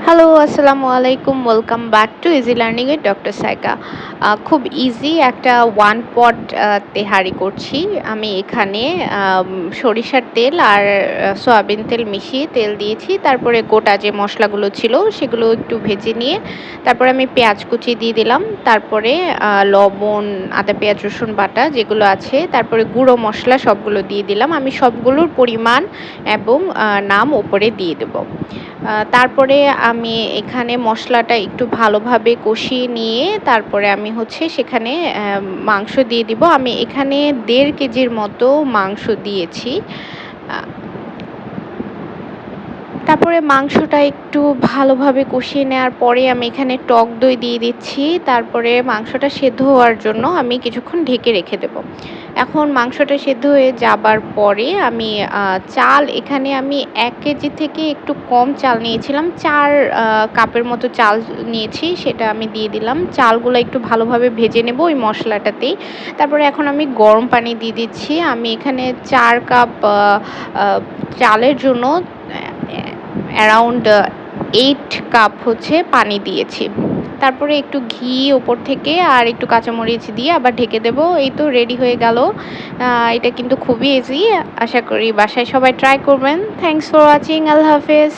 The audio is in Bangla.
হ্যালো, আসসালামু আলাইকুম। Welcome back to easy learning with doctor Saika. খুব ইজি একটা ওয়ান পট তেহারি করছি। আমি এখানে আম সরিষার তেল আর সয়াবিন তেল মিশিয়ে তেল দিয়েছি। তারপরে গোটা যে মসলাগুলো ছিল সেগুলো একটু ভেজে নিয়ে তারপরে আমি পেঁয়াজ কুচি দিয়ে দিলাম। তারপরে লবণ, আদা, পেঁয়াজ, রসুন বাটা যেগুলো আছে, তারপরে গুঁড়ো মসলা সবগুলো দিয়ে দিলাম। আমি সবগুলোর পরিমাণ এবং নাম ওপরে দিয়ে দেব। তারপরে আমি এখানে মসলাটা একটু ভালোভাবে কষিয়ে নিয়ে তারপরে আমি সেখানে মাংস দিয়ে দিব। আমি এখানে ১.৫ কেজির মতো মাংস দিয়েছি। আ তারপরে মাংসটা একটু ভালোভাবে কষিয়ে নেওয়ার পরে আমি এখানে টক দই দিয়ে দিচ্ছি। তারপরে মাংসটা সেদ্ধ হওয়ার জন্য আমি কিছুক্ষণ ঢেকে রেখে দেব। এখন মাংসটা সেদ্ধ হয়ে যাবার পরে আমি চাল এখানে আমি ১ কেজি থেকে একটু কম চাল নিয়েছিলাম। ৪ কাপের মতো চাল নিয়েছি, সেটা আমি দিয়ে দিলাম। চালগুলা একটু ভালোভাবে ভেজে নেব ওই মসলাটাতেই। তারপরে এখন আমি গরম পানি দিয়ে দিচ্ছি। আমি এখানে ৪ কাপ আ আ চালের জন্য অ্যারাউন্ড ৮ কাপ পানি দিয়েছি। তারপরে একটু ঘি ওপর থেকে আর একটু কাঁচামরিচ দিয়ে আবার ঢেকে দেব। এই তো রেডি হয়ে গেল। এটা কিন্তু খুবই ইজি। আশা করি বাসায় সবাই ট্রাই করবেন। Thanks for watching. আল্লাহ হাফেজ।